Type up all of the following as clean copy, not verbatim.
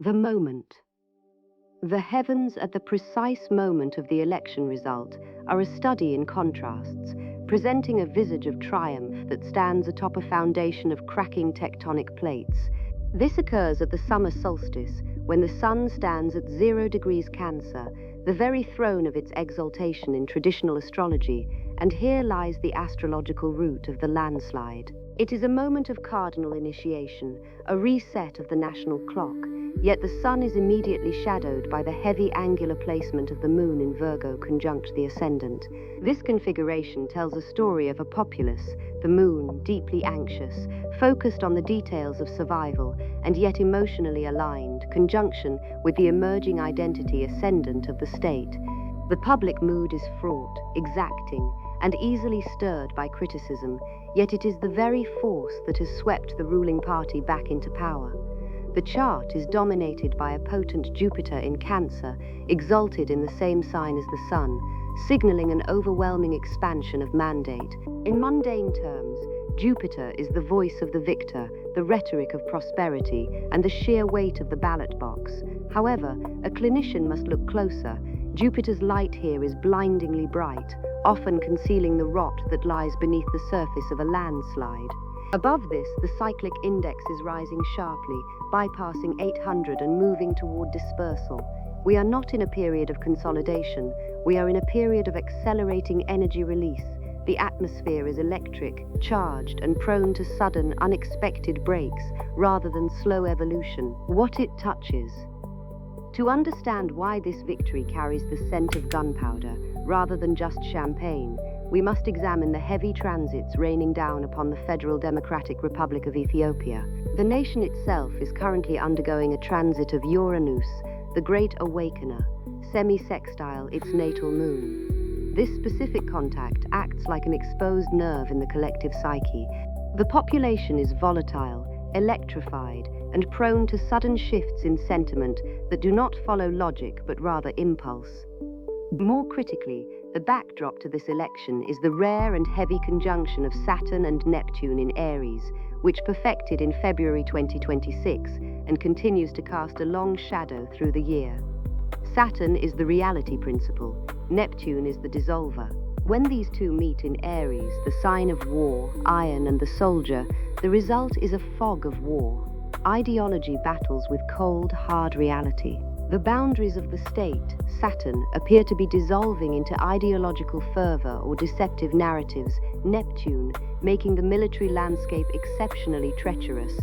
The moment. The heavens at the precise moment of the election result are a study in contrasts, presenting a visage of triumph that stands atop a foundation of cracking tectonic plates. This occurs at the summer solstice, when the sun stands at 0 degrees Cancer, the very throne of its exaltation in traditional astrology, and here lies the astrological root of the landslide. It is a moment of cardinal initiation, a reset of the national clock, yet the sun is immediately shadowed by the heavy angular placement of the moon in Virgo conjunct the ascendant. This configuration tells a story of a populace, the moon, deeply anxious, focused on the details of survival, and yet emotionally aligned, conjunction with the emerging identity ascendant of the state. The public mood is fraught, exacting, and easily stirred by criticism, yet it is the very force that has swept the ruling party back into power. The chart is dominated by a potent Jupiter in Cancer, exalted in the same sign as the Sun, signaling an overwhelming expansion of mandate. In mundane terms, Jupiter is the voice of the victor, the rhetoric of prosperity, and the sheer weight of the ballot box. However, a clinician must look closer. Jupiter's light here is blindingly bright, often concealing the rot that lies beneath the surface of a landslide. Above this, the cyclic index is rising sharply, bypassing 800 and moving toward dispersal. We are not in a period of consolidation, we are in a period of accelerating energy release. The atmosphere is electric, charged, and prone to sudden, unexpected breaks, rather than slow evolution. What it touches. To understand why this victory carries the scent of gunpowder, rather than just champagne, we must examine the heavy transits raining down upon the Federal Democratic Republic of Ethiopia. The nation itself is currently undergoing a transit of Uranus, the Great Awakener, semi-sextile its natal moon. This specific contact acts like an exposed nerve in the collective psyche. The population is volatile, electrified, and prone to sudden shifts in sentiment that do not follow logic but rather impulse. More critically, the backdrop to this election is the rare and heavy conjunction of Saturn and Neptune in Aries, which perfected in February 2026 and continues to cast a long shadow through the year. Saturn is the reality principle, Neptune is the dissolver. When these two meet in Aries, the sign of war, iron, and the soldier, the result is a fog of war. Ideology battles with cold, hard reality. The boundaries of the state, Saturn, appear to be dissolving into ideological fervor or deceptive narratives, Neptune, making the military landscape exceptionally treacherous.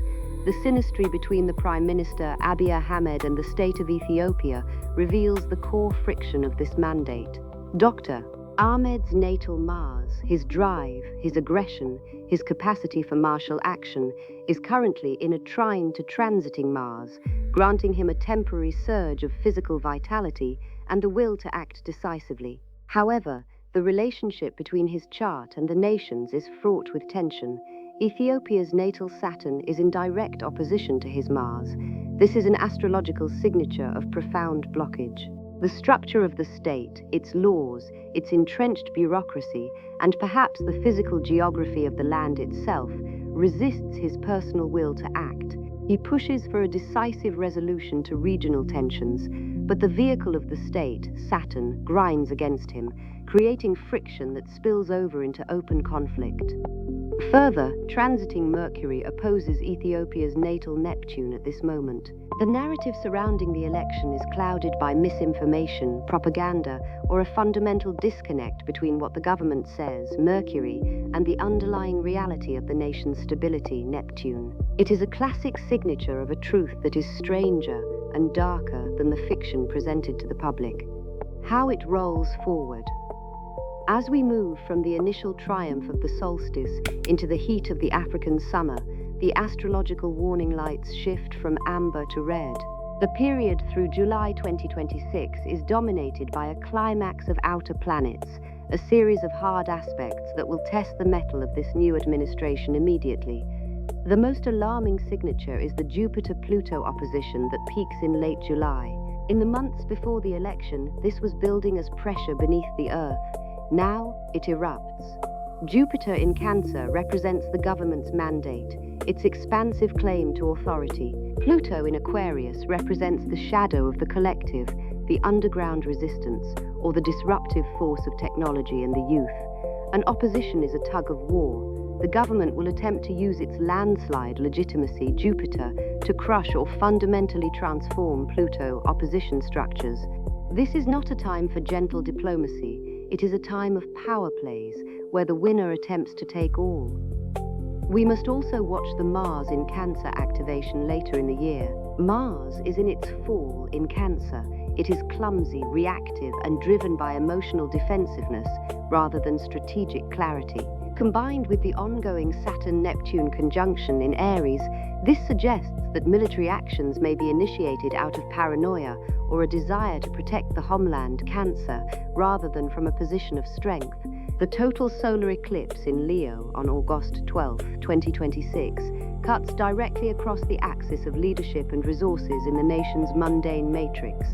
The synastry between the Prime Minister Abiy Ahmed and the state of Ethiopia reveals the core friction of this mandate. Dr. Ahmed's natal Mars, his drive, his aggression, his capacity for martial action, is currently in a trine to transiting Mars, granting him a temporary surge of physical vitality and the will to act decisively. However, the relationship between his chart and the nation's is fraught with tension. Ethiopia's natal Saturn is in direct opposition to his Mars. This is an astrological signature of profound blockage. The structure of the state, its laws, its entrenched bureaucracy, and perhaps the physical geography of the land itself, resists his personal will to act. He pushes for a decisive resolution to regional tensions, but the vehicle of the state, Saturn, grinds against him, creating friction that spills over into open conflict. Further, transiting Mercury opposes Ethiopia's natal Neptune at this moment. The narrative surrounding the election is clouded by misinformation, propaganda, or a fundamental disconnect between what the government says, Mercury, and the underlying reality of the nation's stability, Neptune. It is a classic signature of a truth that is stranger and darker than the fiction presented to the public. How it rolls forward. As we move from the initial triumph of the solstice into the heat of the African summer, the astrological warning lights shift from amber to red. The period through July 2026 is dominated by a climax of outer planets, a series of hard aspects that will test the mettle of this new administration immediately. The most alarming signature is the Jupiter-Pluto opposition that peaks in late July. In the months before the election, this was building as pressure beneath the Earth. Now it erupts. Jupiter in Cancer represents the government's mandate. its expansive claim to authority. Pluto in Aquarius represents the shadow of the collective, the underground resistance, or the disruptive force of technology and the youth. An opposition is a tug of war. The government will attempt to use its landslide legitimacy, Jupiter, to crush or fundamentally transform Pluto opposition structures. This is not a time for gentle diplomacy. It is a time of power plays, where the winner attempts to take all. We must also watch the Mars in Cancer activation later in the year. Mars is in its fall in Cancer. It is clumsy, reactive, and driven by emotional defensiveness rather than strategic clarity. Combined with the ongoing Saturn-Neptune conjunction in Aries, this suggests that military actions may be initiated out of paranoia or a desire to protect the homeland, Cancer, rather than from a position of strength. The total solar eclipse in Leo on August 12, 2026, cuts directly across the axis of leadership and resources in the nation's mundane matrix.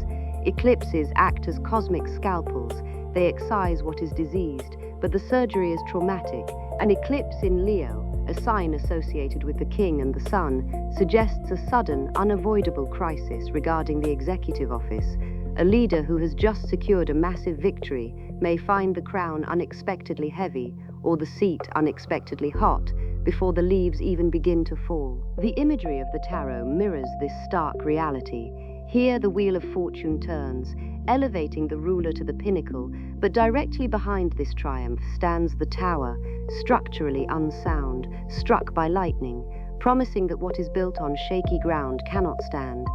Eclipses act as cosmic scalpels. They excise what is diseased, but the surgery is traumatic. An eclipse in Leo, a sign associated with the king and the sun, suggests a sudden, unavoidable crisis regarding the executive office. A leader who has just secured a massive victory may find the crown unexpectedly heavy or the seat unexpectedly hot before the leaves even begin to fall. The imagery of the tarot mirrors this stark reality. Here the wheel of fortune turns, elevating the ruler to the pinnacle, but directly behind this triumph stands the tower, structurally unsound, struck by lightning, promising that what is built on shaky ground cannot stand.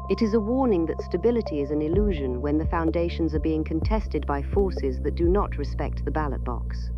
It is a warning that stability is an illusion when the foundations are being contested by forces that do not respect the ballot box.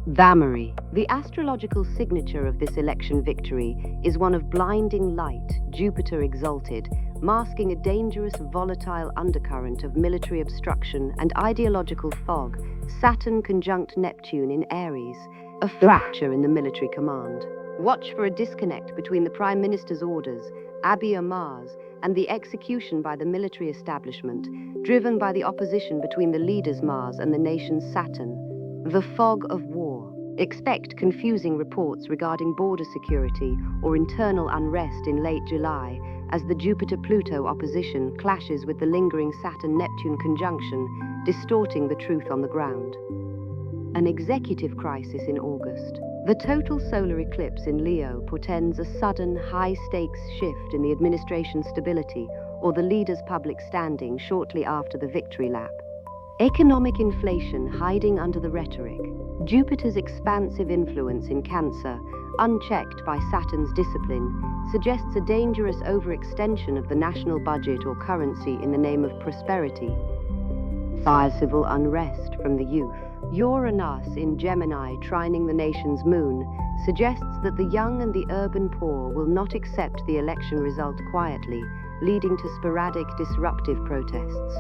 Vamary. The astrological signature of this election victory is one of blinding light, Jupiter exalted, masking a dangerous, volatile undercurrent of military obstruction and ideological fog, Saturn conjunct Neptune in Aries, a fracture in the military command. Watch for a disconnect between the Prime Minister's orders, Abiy Ahmed's, and the execution by the military establishment, driven by the opposition between the leader's Mars and the nation's Saturn. The fog of war. Expect confusing reports regarding border security or internal unrest in late July as the Jupiter-Pluto opposition clashes with the lingering Saturn-Neptune conjunction, distorting the truth on the ground. An executive crisis in August. The total solar eclipse in Leo portends a sudden, high-stakes shift in the administration's stability or the leader's public standing shortly after the victory lap. Economic inflation hiding under the rhetoric. Jupiter's expansive influence in Cancer, unchecked by Saturn's discipline, suggests a dangerous overextension of the national budget or currency in the name of prosperity. Fire civil unrest from the youth. Uranus in Gemini trining the nation's moon suggests that the young and the urban poor will not accept the election result quietly, leading to sporadic disruptive protests.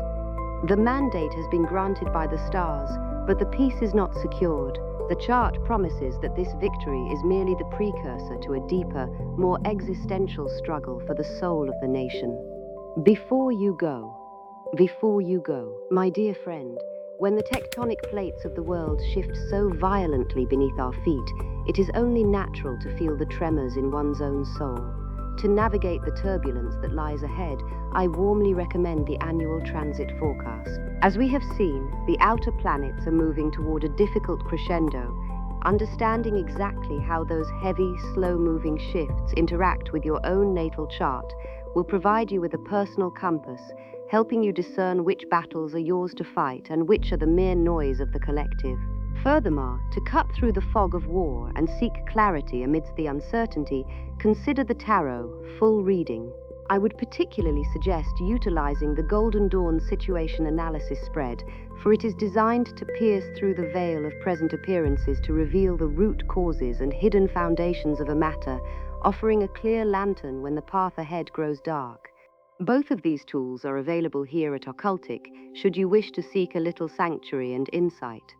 The mandate has been granted by the stars, but the peace is not secured. The chart promises that this victory is merely the precursor to a deeper, more existential struggle for the soul of the nation. Before you go, my dear friend, when the tectonic plates of the world shift so violently beneath our feet, it is only natural to feel the tremors in one's own soul. To navigate the turbulence that lies ahead, I warmly recommend the annual transit forecast. As we have seen, the outer planets are moving toward a difficult crescendo. Understanding exactly how those heavy, slow-moving shifts interact with your own natal chart will provide you with a personal compass, helping you discern which battles are yours to fight and which are the mere noise of the collective. Furthermore, to cut through the fog of war and seek clarity amidst the uncertainty, consider the tarot, full reading. I would particularly suggest utilizing the Golden Dawn situation analysis spread, for it is designed to pierce through the veil of present appearances to reveal the root causes and hidden foundations of a matter, offering a clear lantern when the path ahead grows dark. Both of these tools are available here at Occultic, should you wish to seek a little sanctuary and insight.